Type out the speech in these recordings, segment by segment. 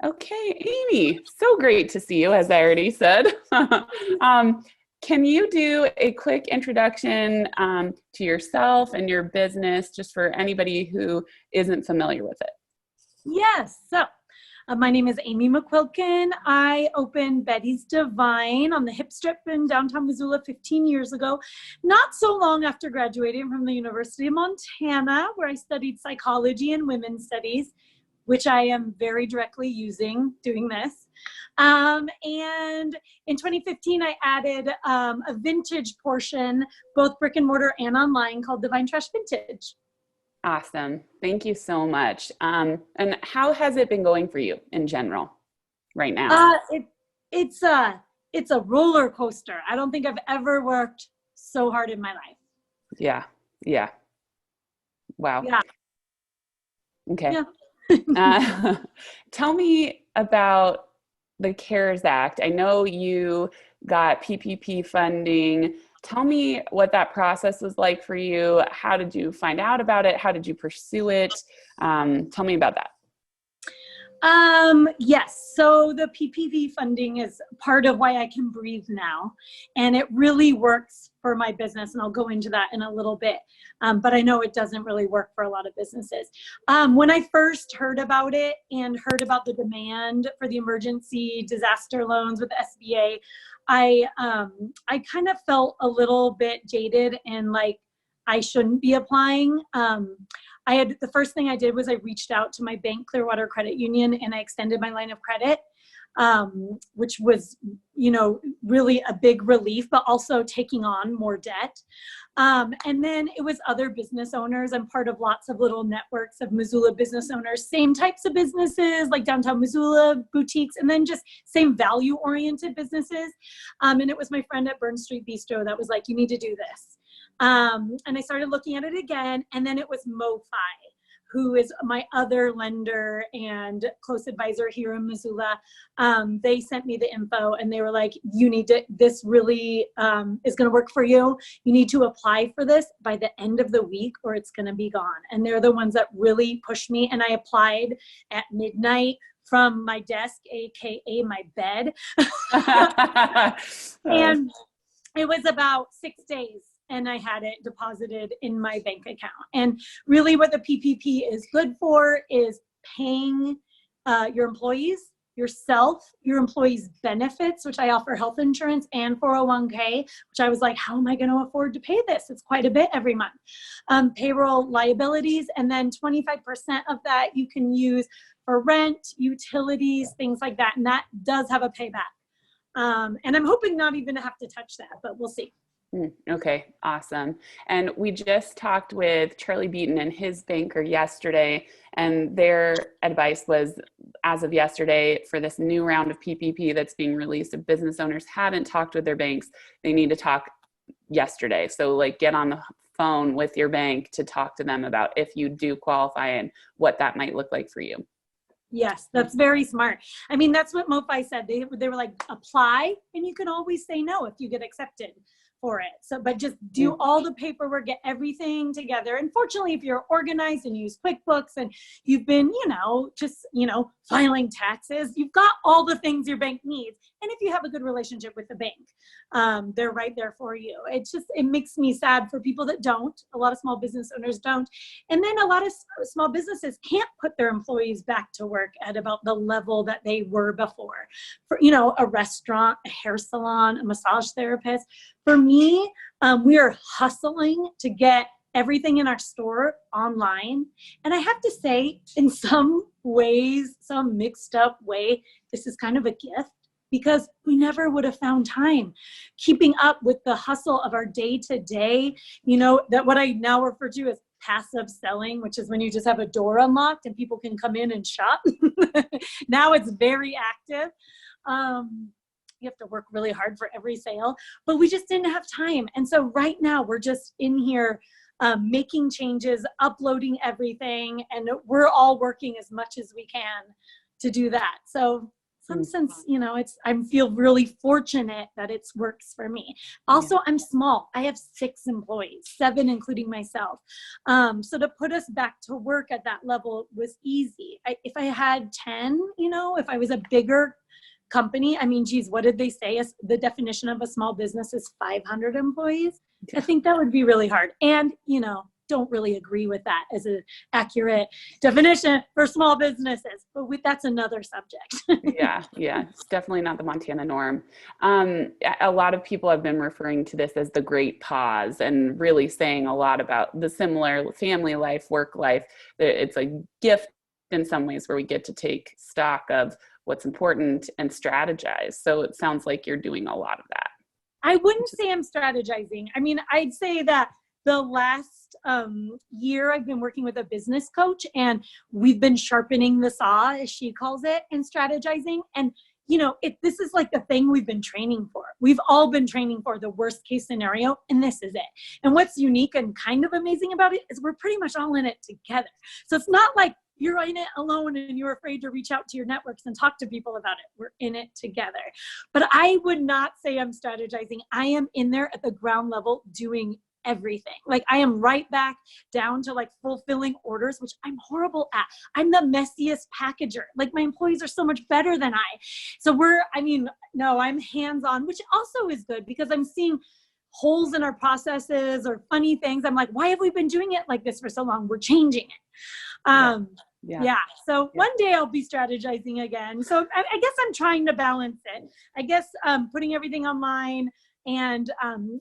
Okay, Amy, so great to see you, as I already said. Can you do a quick introduction to yourself and your business, just for anybody who isn't familiar with it? Yes. My name is Aimee McQuilkin. I opened Betty's Divine on the Hip Strip in downtown Missoula 15 years ago, not so long after graduating from the University of Montana, where I studied psychology and women's studies, which I am very directly using doing this. And in 2015, I added a vintage portion, both brick and mortar and online, called Divine Trash Vintage. Awesome. Thank you so much. And how has it been going for you in general right now? It's a roller coaster. I don't think I've ever worked so hard in my life. Yeah. Yeah. Wow. Yeah. Okay. Yeah. Tell me about the CARES Act. I know you got PPP funding. Tell me what that process was like for you. How did you find out about it? How did you pursue it? Tell me about that. Yes. So the PPP funding is part of why I can breathe now. And it really works for my business. And I'll go into that in a little bit. But I know it doesn't really work for a lot of businesses. When I first heard about it and heard about the demand for the emergency disaster loans with the SBA, I kind of felt a little bit jaded and like I shouldn't be applying. The first thing I did was I reached out to my bank, Clearwater Credit Union, and I extended my line of credit, which was, really a big relief, but also taking on more debt. And then it was other business owners. I'm part of lots of little networks of Missoula business owners, same types of businesses like downtown Missoula, boutiques, and then just same value-oriented businesses. And it was my friend at Burn Street Bistro that was like, you need to do this. And I started looking at it again, and then it was MoFi, who is my other lender and close advisor here in Missoula. They sent me the info and they were like, this really is gonna work for you. You need to apply for this by the end of the week or it's gonna be gone. And they're the ones that really pushed me. And I applied at midnight from my desk, AKA my bed. And it was about 6 days. And I had it deposited in my bank account. And really what the PPP is good for is paying your employees, yourself, your employees' benefits, which I offer health insurance and 401k, which I was like, how am I going to afford to pay this? It's quite a bit every month. Payroll liabilities, and then 25% of that you can use for rent, utilities, things like that. And that does have a payback. And I'm hoping not even to have to touch that, but we'll see. Okay, awesome. And we just talked with Charlie Beaton and his banker yesterday, and their advice was, as of yesterday, for this new round of PPP that's being released, if business owners haven't talked with their banks, they need to talk yesterday. So like get on the phone with your bank to talk to them about if you do qualify and what that might look like for you. Yes, that's very smart. I mean, that's what MoFi said. They were like, apply, and you can always say no if you get accepted for it. So, but just do all the paperwork, get everything together. And fortunately, if you're organized and use QuickBooks and you've been, filing taxes, you've got all the things your bank needs. And if you have a good relationship with the bank, they're right there for you. It makes me sad for people that don't. A lot of small business owners don't. And then a lot of small businesses can't put their employees back to work at about the level that they were before. For, a restaurant, a hair salon, a massage therapist. For me, we are hustling to get everything in our store online. And I have to say, in some ways, some mixed up way, this is kind of a gift because we never would have found time keeping up with the hustle of our day to day, that what I now refer to as passive selling, which is when you just have a door unlocked and people can come in and shop. Now it's very active. You have to work really hard for every sale, but we just didn't have time. And so right now we're just in here making changes, uploading everything, and we're all working as much as we can to do that. So some sense, I feel really fortunate that it works for me. Also, I'm small. I have 6 employees, 7 including myself. So to put us back to work at that level was easy. If I had 10, if I was a bigger company, I mean, geez, what did they say? The definition of a small business is 500 employees. I think that would be really hard. And, don't really agree with that as an accurate definition for small businesses, but that's another subject. Yeah. It's definitely not the Montana norm. A lot of people have been referring to this as the great pause and really saying a lot about the similar family life, work life. It's a gift in some ways where we get to take stock of what's important and strategize. So it sounds like you're doing a lot of that. I wouldn't say I'm strategizing. I mean, I'd say that the last year I've been working with a business coach, and we've been sharpening the saw, as she calls it, and strategizing. And, this is like the thing we've been training for. We've all been training for the worst case scenario, and this is it. And what's unique and kind of amazing about it is we're pretty much all in it together. So it's not like you're in it alone and you're afraid to reach out to your networks and talk to people about it. We're in it together. But I would not say I'm strategizing. I am in there at the ground level doing everything. Like I am right back down to like fulfilling orders, which I'm horrible at. I'm the messiest packager. Like my employees are so much better than I. So I'm hands-on, which also is good because I'm seeing holes in our processes or funny things. I'm like, why have we been doing it like this for so long? We're changing it. So one day I'll be strategizing again. So I guess I'm trying to balance it. I guess putting everything online, and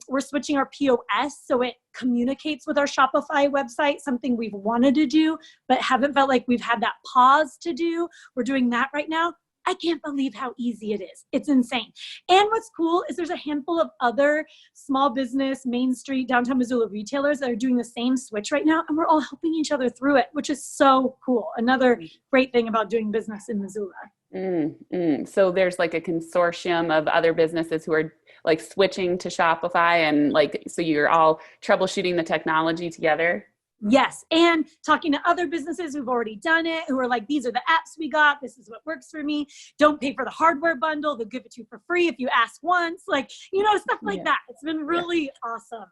we're switching our POS so it communicates with our Shopify website, something we've wanted to do, but haven't felt like we've had that pause to do. We're doing that right now. I can't believe how easy it is. It's insane. And what's cool is there's a handful of other small business, Main Street, downtown Missoula retailers that are doing the same switch right now. And we're all helping each other through it, which is so cool. Another great thing about doing business in Missoula. So there's like a consortium of other businesses who are like switching to Shopify, and like, so you're all troubleshooting the technology together? Yes. And talking to other businesses who've already done it, who are like, these are the apps we got. This is what works for me. Don't pay for the hardware bundle. They'll give it to you for free if you ask once, like, stuff like that. It's been really awesome.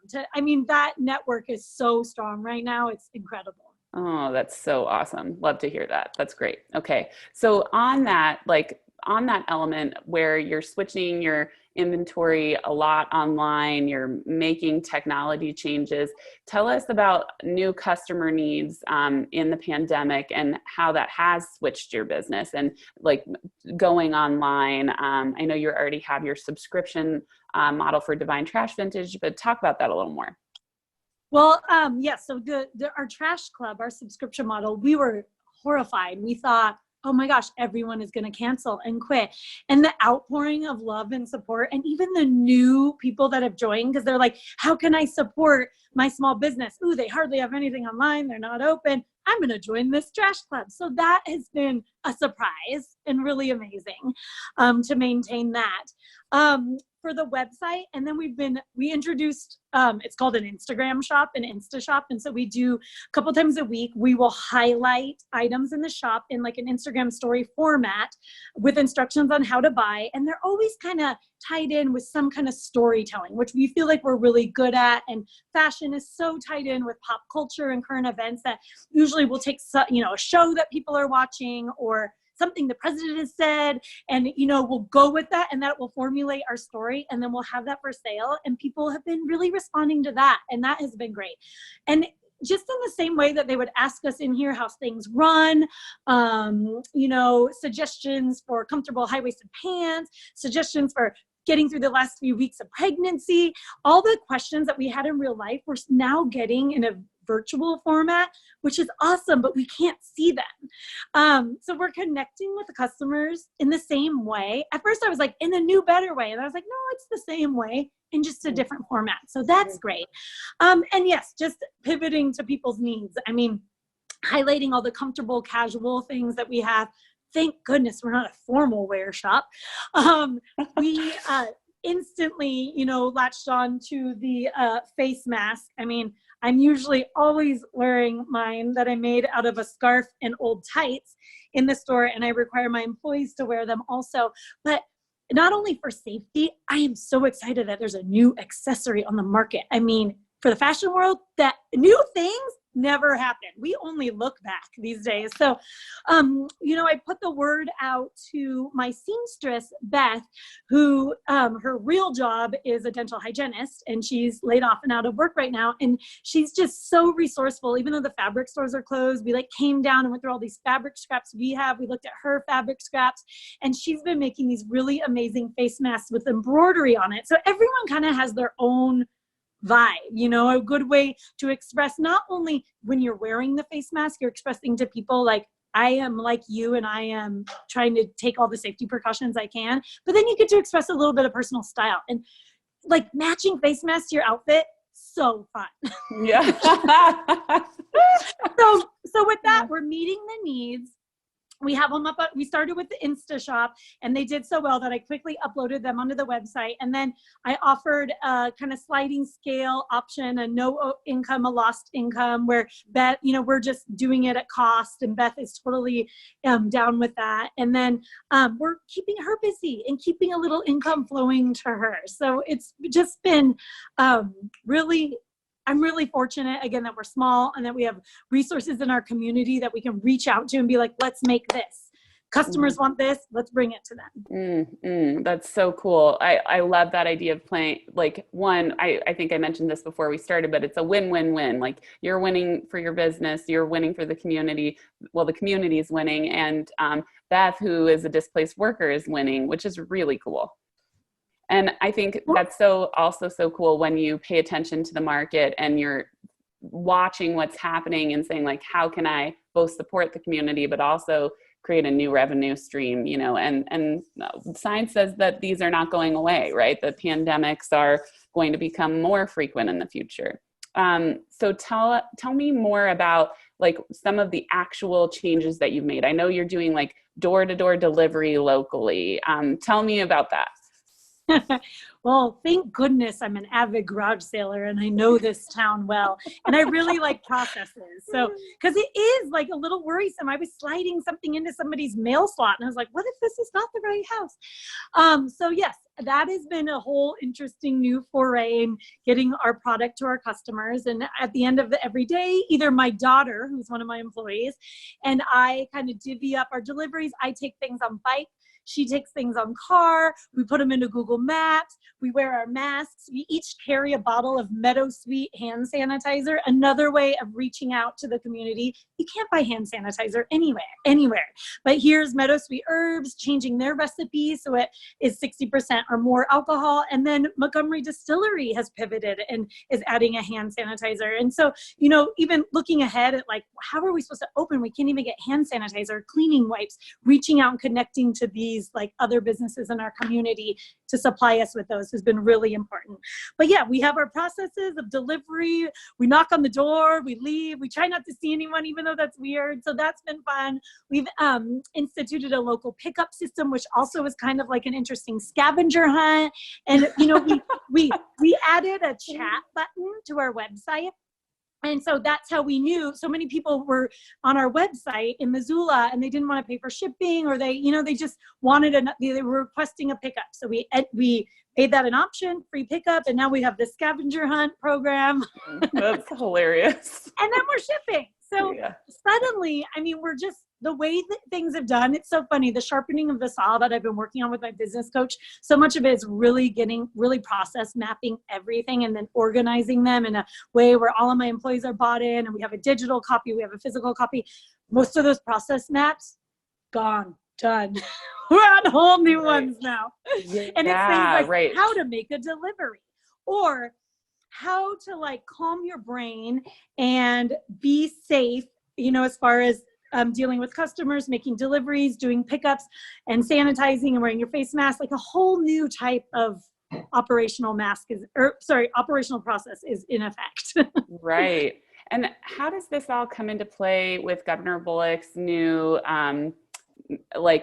That network is so strong right now. It's incredible. Oh, that's so awesome. Love to hear that. That's great. Okay. So on that element where you're switching your inventory a lot online, you're making technology changes, tell us about new customer needs in the pandemic and how that has switched your business and like going online. I know you already have your subscription model for Divine Trash Vintage, but talk about that a little more. Well, so our Trash Club, our subscription model, we were horrified. We thought, oh my gosh, everyone is going to cancel and quit. And the outpouring of love and support, and even the new people that have joined, because they're like, how can I support my small business? Ooh, they hardly have anything online. They're not open. I'm going to join this Trash Club. So that has been a surprise and really amazing to maintain that. For the website, and then we introduced, it's called an Instagram shop, an Insta shop. And so we do a couple times a week, we will highlight items in the shop in like an Instagram story format with instructions on how to buy. And they're always kind of tied in with some kind of storytelling, which we feel like we're really good at. And fashion is so tied in with pop culture and current events that usually we'll take, a show that people are watching or something the president has said, and we'll go with that, and that will formulate our story, and then we'll have that for sale. And people have been really responding to that, and that has been great. And just in the same way that they would ask us in here how things run, suggestions for comfortable high-waisted pants, suggestions for getting through the last few weeks of pregnancy, all the questions that we had in real life, we're now getting in a virtual format, which is awesome, but we can't see them. So we're connecting with the customers in the same way. At first I was like, in a new, better way. And I was like, no, it's the same way in just a different format. So that's great. And yes, just pivoting to people's needs. I mean, highlighting all the comfortable, casual things that we have. Thank goodness we're not a formal wear shop. We instantly, latched on to the face mask. I mean, I'm usually always wearing mine that I made out of a scarf and old tights. in the store, and I require my employees to wear them also. But not only for safety, I am so excited that there's a new accessory on the market. I mean, for the fashion world, that new things never happen. We only look back these days. So, I put the word out to my seamstress, Beth, who her real job is a dental hygienist, and she's laid off and out of work right now. And she's just so resourceful. Even though the fabric stores are closed, we came down and went through all these fabric scraps we have. We looked at her fabric scraps, and she's been making these really amazing face masks with embroidery on it. So everyone kind of has their own vibe, a good way to express, not only when you're wearing the face mask, you're expressing to people like, I am like you and I am trying to take all the safety precautions I can, but then you get to express a little bit of personal style. And matching face masks to your outfit, so fun. Yeah. So with that, we're meeting the needs. We have them up. We started with the Insta shop, and they did so well that I quickly uploaded them onto the website. And then I offered a kind of sliding scale option, a no income, a lost income, where Beth, we're just doing it at cost, and Beth is totally down with that. And then we're keeping her busy and keeping a little income flowing to her. So it's just been I'm really fortunate, again, that we're small and that we have resources in our community that we can reach out to and be like, let's make this. Customers want this, let's bring it to them. That's so cool. I love that idea of playing, I think I mentioned this before we started, but it's a win-win-win. You're winning for your business, you're winning for the community. Well, the community is winning, and Beth, who is a displaced worker, is winning, which is really cool. And I think that's also so cool when you pay attention to the market and you're watching what's happening and saying, how can I both support the community, but also create a new revenue stream, and science says that these are not going away, right? The pandemics are going to become more frequent in the future. So tell me more about some of the actual changes that you've made. I know you're doing door-to-door delivery locally. Tell me about that. Well, thank goodness I'm an avid garage sailor and I know this town well. And I really like processes. So, because it is a little worrisome. I was sliding something into somebody's mail slot and I was like, what if this is not the right house? So yes, that has been a whole interesting new foray in getting our product to our customers. And at the end of every day, either my daughter, who's one of my employees, and I kind of divvy up our deliveries. I take things on bike. She takes things on car. We put them into Google Maps. We wear our masks. We each carry a bottle of Meadowsweet hand sanitizer. Another way of reaching out to the community. You can't buy hand sanitizer anywhere. But here's Meadowsweet Herbs changing their recipe so it is 60% or more alcohol. And then Montgomery Distillery has pivoted and is adding a hand sanitizer. And so, even looking ahead at how are we supposed to open? We can't even get hand sanitizer, cleaning wipes, reaching out and connecting to these other businesses in our community to supply us with those has been really important. But yeah, we have our processes of delivery. We knock on the door, we leave, we try not to see anyone, even though that's weird. So that's been fun. We've instituted a local pickup system, which also is kind of an interesting scavenger hunt. And we added a chat button to our website. And so that's how we knew. So many people were on our website in Missoula and they didn't want to pay for shipping, or they just wanted they were requesting a pickup. So we made that an option, free pickup. And now we have the scavenger hunt program. That's hilarious. And then we're shipping. So suddenly, we're just, the way that things have done, it's so funny. The sharpening of the saw that I've been working on with my business coach, so much of it is really process mapping everything and then organizing them in a way where all of my employees are bought in, and we have a digital copy, we have a physical copy. Most of those process maps, gone, done. We're on whole new ones now. Yeah, and it's things how to make a delivery, or how to calm your brain and be safe, as far as dealing with customers, making deliveries, doing pickups, and sanitizing and wearing your face mask. A whole new type of operational process is in effect. Right. And how does this all come into play with Governor Bullock's new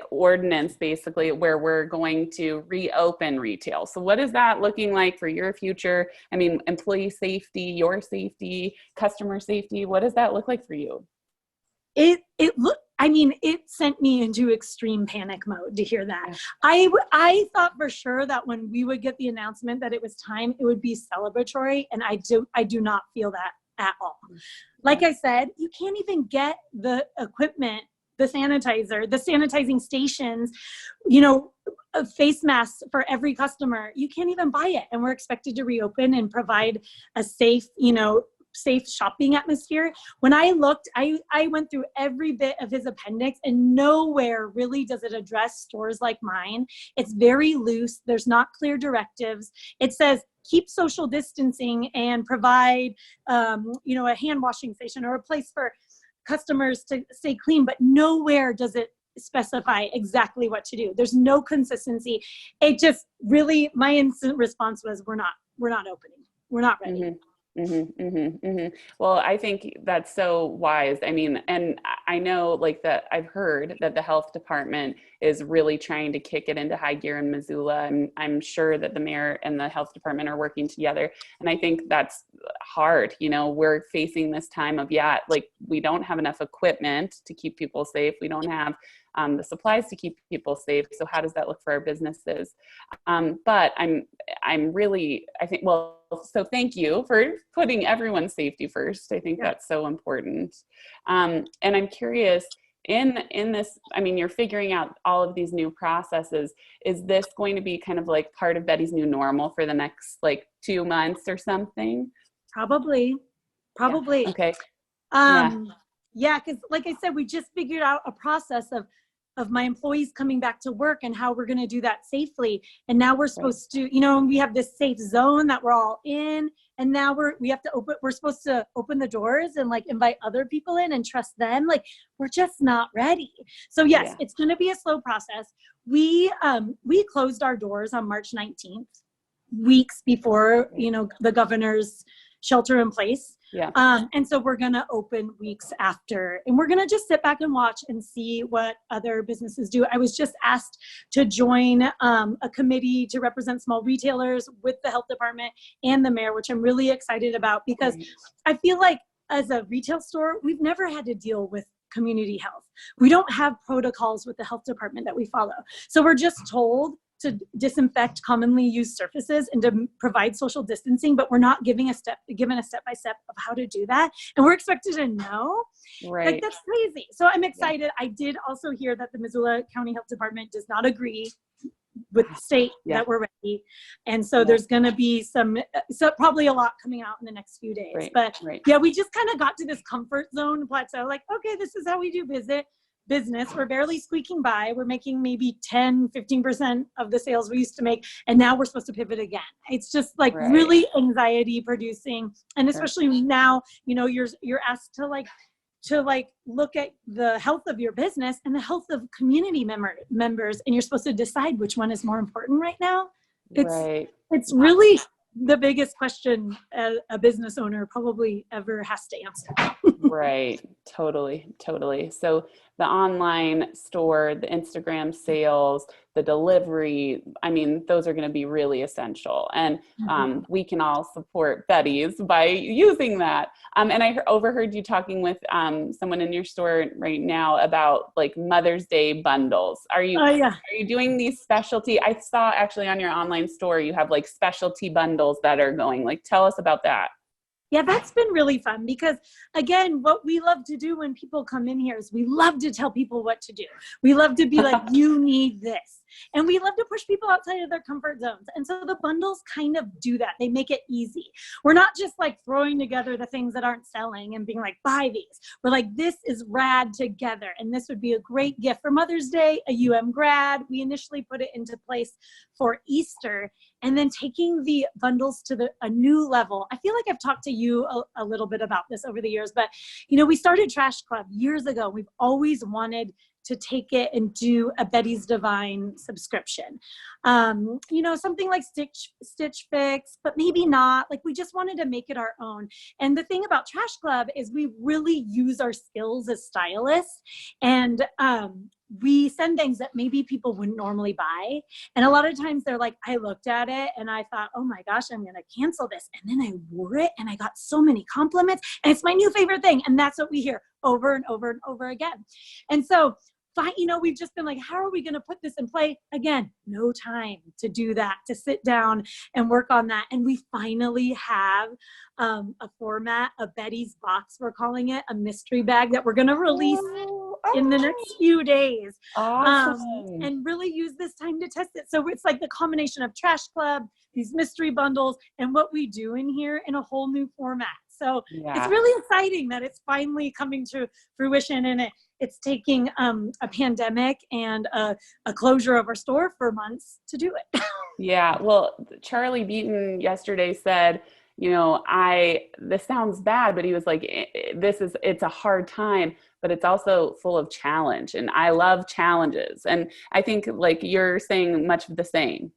ordinance, basically, where we're going to reopen retail? So what is that looking like for your future? Employee safety, your safety, customer safety, what does that look like for you? I mean, it sent me into extreme panic mode to hear that. I thought for sure that when we would get the announcement that it was time, it would be celebratory. And I do not feel that at all. Like I said, you can't even get the equipment, the sanitizer, the sanitizing stations, you know, face masks for every customer. You can't even buy it. And we're expected to reopen and provide a safe, you know, safe shopping atmosphere. When I looked, I went through every bit of his appendix, and nowhere really does it address stores like mine. It's very loose. There's not clear directives. It says keep social distancing and provide, you know, a hand washing station or a place for customers to stay clean, but nowhere does it specify exactly what to do. There's no consistency. It just really, my instant response was, we're not opening. We're not ready. Mm-hmm. Well, I think that's so wise. I mean, and I know like that I've heard that the health department is really trying to kick it into high gear in Missoula. And I'm sure that the mayor and the health department are working together. And I think that's hard. You know, we're facing this time of, like we don't have enough equipment to keep people safe. We don't have the supplies to keep people safe. So how does that look for our businesses? But I'm really, I think, well, so thank you for putting everyone's safety first. I think that's so important. And I'm curious, in this, I mean, you're figuring out all of these new processes. Is this going to be kind of like part of Betty's new normal for the next like 2 months or something? Probably. Yeah. Okay. Yeah, because like I said, we just figured out a process of my employees coming back to work and how we're going to do that safely. And now we're supposed to, you know, we have this safe zone that we're all in. And now we're supposed to open the doors and like invite other people in and trust them. Like we're just not ready. So yes, it's going to be a slow process. We closed our doors on March 19th, weeks before, you know, the governor's shelter in place. And so we're going to open weeks after, and we're going to just sit back and watch and see what other businesses do. I was just asked to join a committee to represent small retailers with the health department and the mayor, which I'm really excited about, because I feel like as a retail store, we've never had to deal with community health. We don't have protocols with the health department that we follow. So we're just told to disinfect commonly used surfaces and to provide social distancing, but we're not given a step-by-step of how to do that. And we're expected to know. Like that's crazy. So I'm excited. I did also hear that the Missoula County Health Department does not agree with the state that we're ready. And so there's going to be probably a lot coming out in the next few days. But yeah, we just kind of got to this comfort zone plateau. Like, okay, this is how we do business. We're barely squeaking by. We're making maybe 10-15% of the sales we used to make, and now we're supposed to pivot again. It's just like really anxiety producing, and especially now, you know, you're asked to look at the health of your business and the health of community members, and you're supposed to decide which one is more important right now. It's really the biggest question a business owner probably ever has to answer. Totally. So the online store, the Instagram sales, the delivery, I mean, those are going to be really essential. And we can all support Betty's by using that. And I overheard you talking with someone in your store right now about like Mother's Day bundles. Are you doing these specialty? I saw actually on your online store, you have like specialty bundles that are going. Like, tell us about that. Yeah, that's been really fun because, again, what we love to do when people come in here is we love to tell people what to do. We love to be like, you need this. And we love to push people outside of their comfort zones. And so the bundles kind of do that. They make it easy. We're not just like throwing together the things that aren't selling and being like, buy these. We're like, this is rad together. And this would be a great gift for Mother's Day, a UM grad. We initially put it into place for Easter, and then taking the bundles to a new level. I feel like I've talked to you a little bit about this over the years, but you know, we started Trash Club years ago. We've always wanted to take it and do a Betty's Divine subscription. You know, something like Stitch Fix, but maybe not. Like, we just wanted to make it our own. And the thing about Trash Club is we really use our skills as stylists. And we send things that maybe people wouldn't normally buy. And a lot of times they're like, I looked at it and I thought, oh my gosh, I'm going to cancel this. And then I wore it and I got so many compliments and it's my new favorite thing. And that's what we hear over and over and over again. And so, we've just been like, how are we going to put this in play? Again, no time to do that, to sit down and work on that. And we finally have a format, a Betty's box, we're calling it, a mystery bag that we're going to release in the next few days. Awesome. And really use this time to test it. So it's like the combination of Trash Club, these mystery bundles, and what we do in here in a whole new format. So it's really exciting that it's finally coming to fruition, and it's taking a pandemic and a closure of our store for months to do it. Yeah. Well, Charlie Beaton yesterday said, this sounds bad, but he was like, it's a hard time, but it's also full of challenge. And I love challenges. And I think like you're saying much of the same.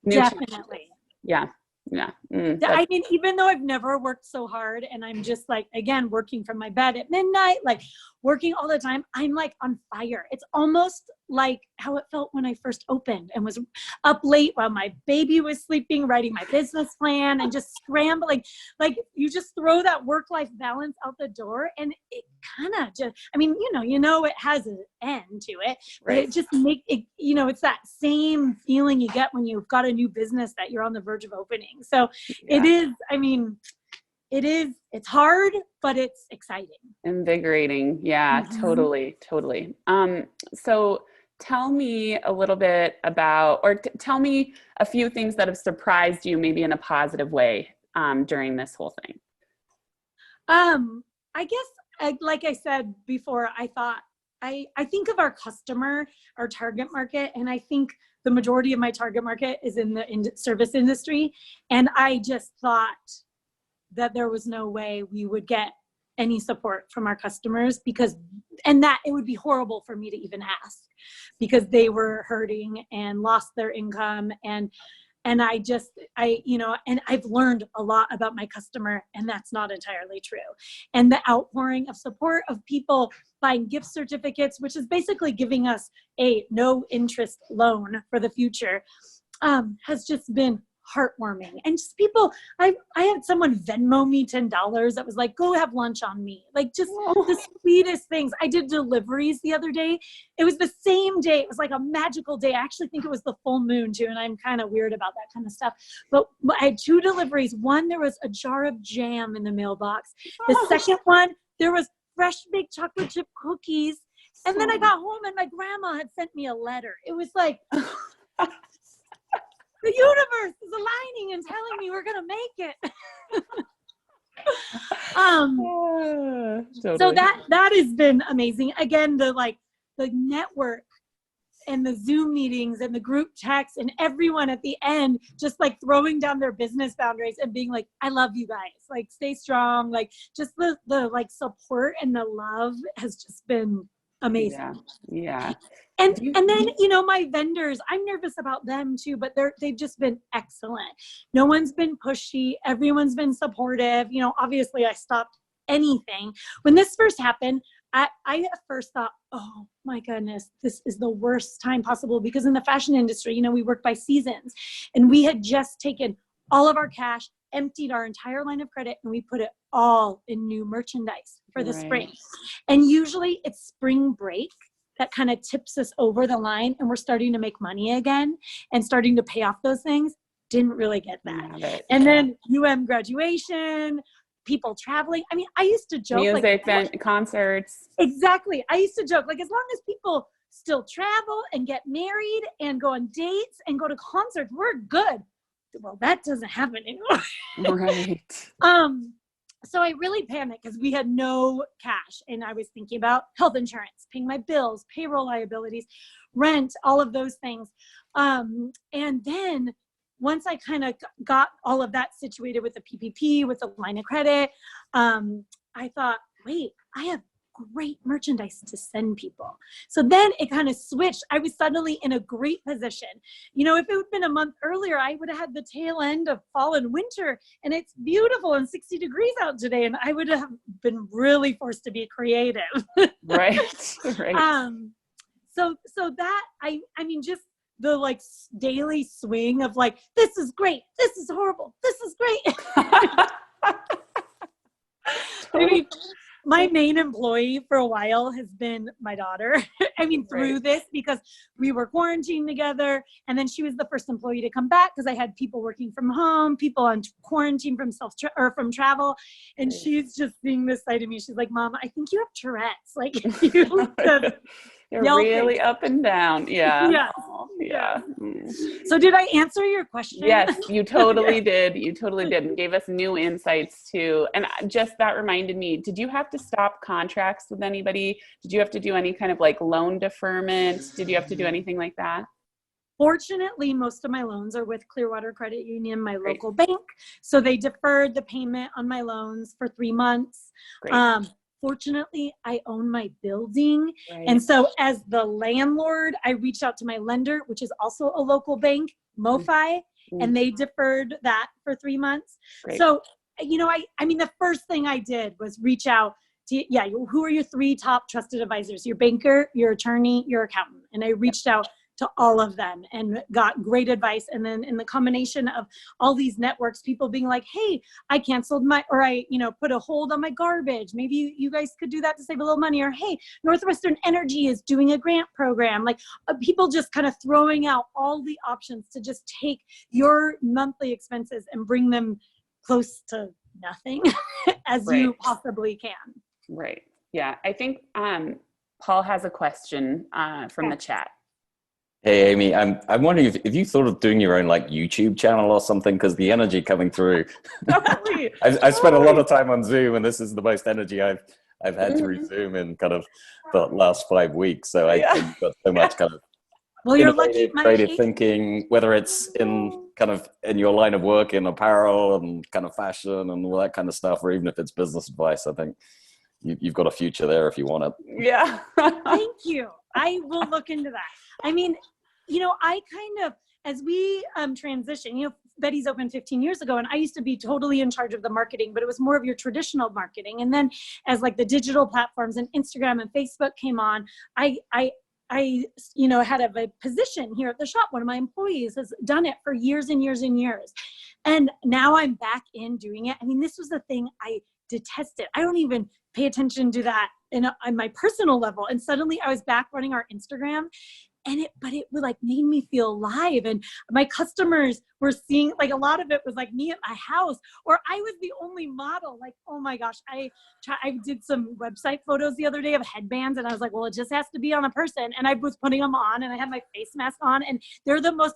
Definitely. Yeah. Yeah. I mean, even though I've never worked so hard and I'm just like, again, working from my bed at midnight, like working all the time, I'm like on fire. It's almost like how it felt when I first opened and was up late while my baby was sleeping, writing my business plan and just scrambling. Like you just throw that work-life balance out the door and it kind of just, I mean, it has an end to it, but it just make it, it's that same feeling you get when you've got a new business that you're on the verge of opening. So it is, I mean, it's hard, but it's exciting. Invigorating. Yeah, totally. So tell me a little bit about, or tell me a few things that have surprised you maybe in a positive way during this whole thing. I guess, like I said before, I think of our customer, our target market, and I think the majority of my target market is in the service industry. And I just thought that there was no way we would get any support from our customers and that it would be horrible for me to even ask because they were hurting and lost their income. And I've learned a lot about my customer, and that's not entirely true. And the outpouring of support of people buying gift certificates, which is basically giving us a no interest loan for the future, has just been heartwarming. And just people, I had someone Venmo me $10 that was like, go have lunch on me. Like just the sweetest things. I did deliveries the other day. It was the same day. It was like a magical day. I actually think it was the full moon too. And I'm kind of weird about that kind of stuff. But I had 2 deliveries. One, there was a jar of jam in the mailbox. The second one, there was fresh baked chocolate chip cookies. And then I got home and my grandma had sent me a letter. It was like, the universe is aligning and telling me we're going to make it. Totally. So that has been amazing. Again, the network and the Zoom meetings and the group texts and everyone at the end, just like throwing down their business boundaries and being like, I love you guys, like stay strong. Like just the like support and the love has just been amazing. Yeah. And then, my vendors, I'm nervous about them too, but they've just been excellent. No one's been pushy. Everyone's been supportive. Obviously I stopped anything. When this first happened, I at first thought, oh my goodness, this is the worst time possible because in the fashion industry, we work by seasons and we had just taken all of our cash, emptied our entire line of credit, and we put it all in new merchandise for the spring. And usually it's spring break that kind of tips us over the line and we're starting to make money again and starting to pay off those things. Didn't really get that. And then graduation, people traveling. I mean, I used to joke. Music, concerts. Exactly. I used to joke, like as long as people still travel and get married and go on dates and go to concerts, we're good. Well, that doesn't happen anymore. Right. So I really panicked because we had no cash and I was thinking about health insurance, paying my bills, payroll liabilities, rent, all of those things. And then once I kind of got all of that situated with the PPP, with the line of credit, I thought, wait, I have great merchandise to send people. So then it kind of switched. I was suddenly in a great position. If it had been a month earlier, I would have had the tail end of fall and winter and it's beautiful and 60 degrees out today. And I would have been really forced to be creative. Right. so that, I mean, just the like daily swing of like, this is great, this is horrible, this is great. I mean, my main employee for a while has been my daughter. I mean, through this, because we were quarantined together, and then she was the first employee to come back because I had people working from home, people on quarantine from from travel, and she's just seeing this side of me. She's like, "Mom, I think you have Tourette's. Like, you just you're really up and down." Yeah. Yeah. Oh, yeah. So did I answer your question? Yes, you totally did. You totally did, and gave us new insights too. And just that reminded me, did you have to stop contracts with anybody? Did you have to do any kind of like loan deferment? Did you have to do anything like that? Fortunately, most of my loans are with Clearwater Credit Union, my local bank. So they deferred the payment on my loans for 3 months. Fortunately, I own my building. And so as the landlord, I reached out to my lender, which is also a local bank, MoFi, and they deferred that for 3 months. So, you know, I mean, the first thing I did was reach out to, who are your 3 top trusted advisors? Your banker, your attorney, your accountant. And I reached out to all of them and got great advice. And then in the combination of all these networks, people being like, hey, I canceled I put a hold on my garbage. Maybe you guys could do that to save a little money. Or, hey, Northwestern Energy is doing a grant program. Like people just kind of throwing out all the options to just take your monthly expenses and bring them close to nothing as you possibly can. Right. Yeah. I think Paul has a question from the chat. Hey, Amy, I'm wondering if you thought of doing your own like YouTube channel or something, because the energy coming through. I've spent a lot of time on Zoom, and this is the most energy I've had through Zoom in kind of the last 5 weeks. So I've got so much kind of you're lucky, creative thinking, whether it's in kind of in your line of work in apparel and kind of fashion and all that kind of stuff, or even if it's business advice. I think you've got a future there if you want it. Yeah. Thank you. I will look into that. I mean, you know, I kind of, as we transition, you know, Betty's opened 15 years ago, and I used to be totally in charge of the marketing, but it was more of your traditional marketing. And then as like the digital platforms and Instagram and Facebook came on, I you know, had a position here at the shop. One of my employees has done it for years and years and years. And now I'm back in doing it. I mean, this was the thing I detested. I don't even pay attention to that on my personal level. And suddenly I was back running our Instagram, and it like made me feel alive. And my customers were seeing, like, a lot of it was like me at my house, or I was the only model. Like, oh my gosh, I did some website photos the other day of headbands, and I was like, well, it just has to be on a person. And I was putting them on, and I had my face mask on, and they're the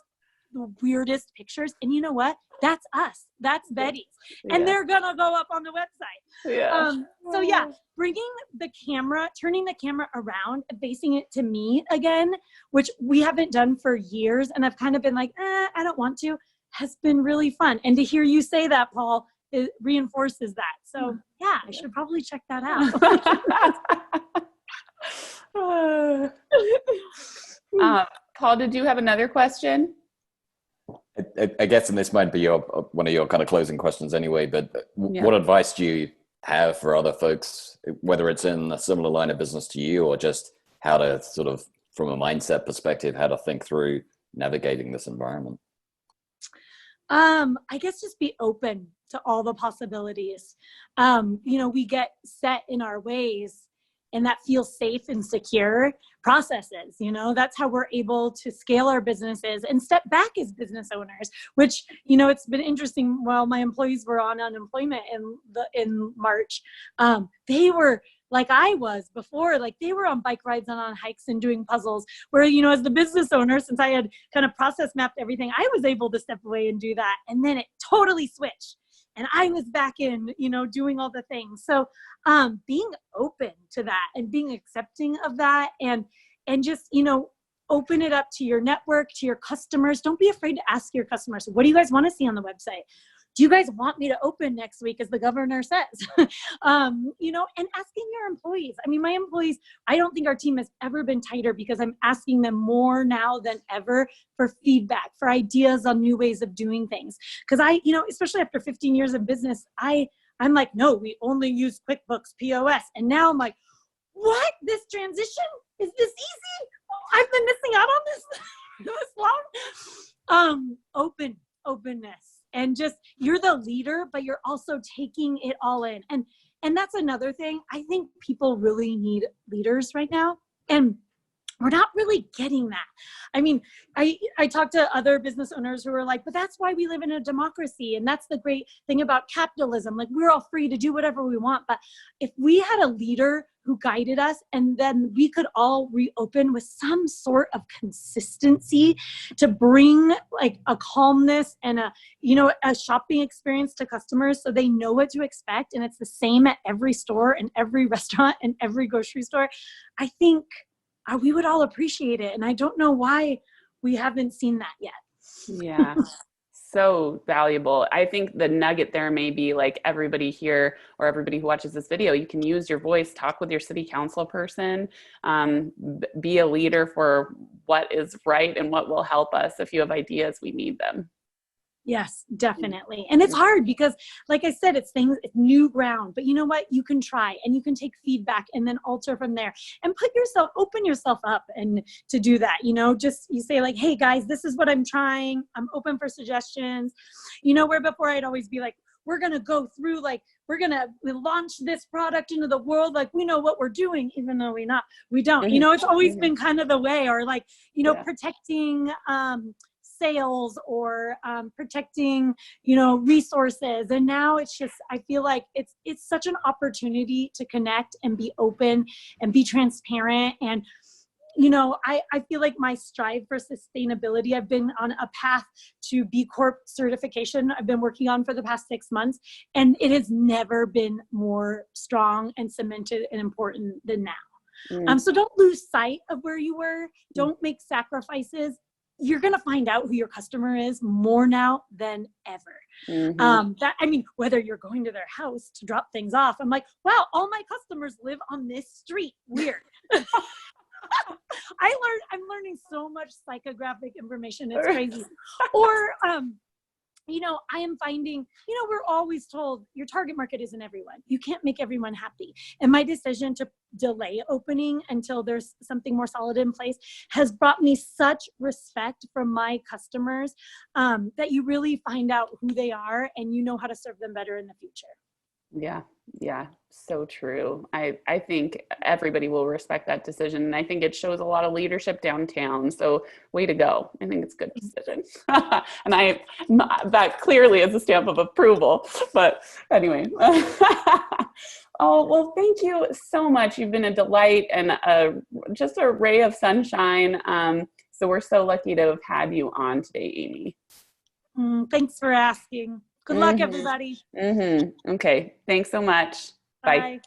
weirdest pictures. And you know what? That's us. That's Betty's. And they're gonna go up on the website. So yeah, bringing the camera, turning the camera around, facing it to me again, which we haven't done for years, and I've kind of been like, I don't want to, has been really fun. And to hear you say that, Paul, it reinforces that. So yeah, I should probably check that out. Paul, did you have another question? I guess, and this might be one of your kind of closing questions anyway, but what advice do you have for other folks, whether it's in a similar line of business to you, or just how to sort of, from a mindset perspective, how to think through navigating this environment? I guess just be open to all the possibilities. You know, we get set in our ways, and that feels safe and secure processes. You know, that's how we're able to scale our businesses and step back as business owners, which, you know, it's been interesting. While my employees were on unemployment in March, they were like I was before, like they were on bike rides and on hikes and doing puzzles, where, you know, as the business owner, since I had kind of process mapped everything, I was able to step away and do that. And then it totally switched, and I was back in, you know, doing all the things. So being open to that and being accepting of that, and just, you know, open it up to your network, to your customers. Don't be afraid to ask your customers, what do you guys want to see on the website? Do you guys want me to open next week, as the governor says? You know, and asking your employees. I mean, my employees, I don't think our team has ever been tighter, because I'm asking them more now than ever for feedback, for ideas on new ways of doing things. Because you know, especially after 15 years of business, I'm like, no, we only use QuickBooks POS. And now I'm like, what? This transition? Is this easy? I've been missing out on this long. Openness, and just, you're the leader, but you're also taking it all in. And that's another thing. I think people really need leaders right now. And we're not really getting that. I mean, I talk to other business owners who are like, but that's why we live in a democracy. And that's the great thing about capitalism. Like, we're all free to do whatever we want. But if we had a leader who guided us, and then we could all reopen with some sort of consistency to bring like a calmness and a shopping experience to customers, so they know what to expect. And it's the same at every store and every restaurant and every grocery store. I think we would all appreciate it. And I don't know why we haven't seen that yet. Yeah. So valuable. I think the nugget there may be like, everybody here or everybody who watches this video, you can use your voice, talk with your city council person, be a leader for what is right and what will help us. If you have ideas, we need them. Yes, definitely. And it's hard because, like I said, it's new ground, but you know what? You can try, and you can take feedback and then alter from there, and open yourself up and to do that. Just, you say like, hey guys, this is what I'm trying. I'm open for suggestions. Where before I'd always be like, we're going to go through, like, we're going to launch this product into the world. Like, we know what we're doing, even though we don't, it's always been kind of the way, or like, protecting, sales, or protecting, resources. And now it's just, I feel like it's such an opportunity to connect and be open and be transparent. And, I feel like my strive for sustainability, I've been on a path to B Corp certification I've been working on for the past 6 months. And it has never been more strong and cemented and important than now. So don't lose sight of where you were. Don't make sacrifices. You're going to find out who your customer is more now than ever. Whether you're going to their house to drop things off, I'm like, wow, all my customers live on this street. Weird. I'm learning so much psychographic information. It's crazy. Or, I am finding, we're always told your target market isn't everyone. You can't make everyone happy. And my decision to delay opening until there's something more solid in place has brought me such respect from my customers, that you really find out who they are and you know how to serve them better in the future. Yeah. So true. I think everybody will respect that decision. And I think it shows a lot of leadership downtown. So way to go. I think it's a good decision. And that clearly is a stamp of approval, but anyway. Oh, well, thank you so much. You've been a delight and just a ray of sunshine. So we're so lucky to have had you on today, Aimee. Thanks for asking. Good luck, everybody. Okay. Thanks so much. Bye.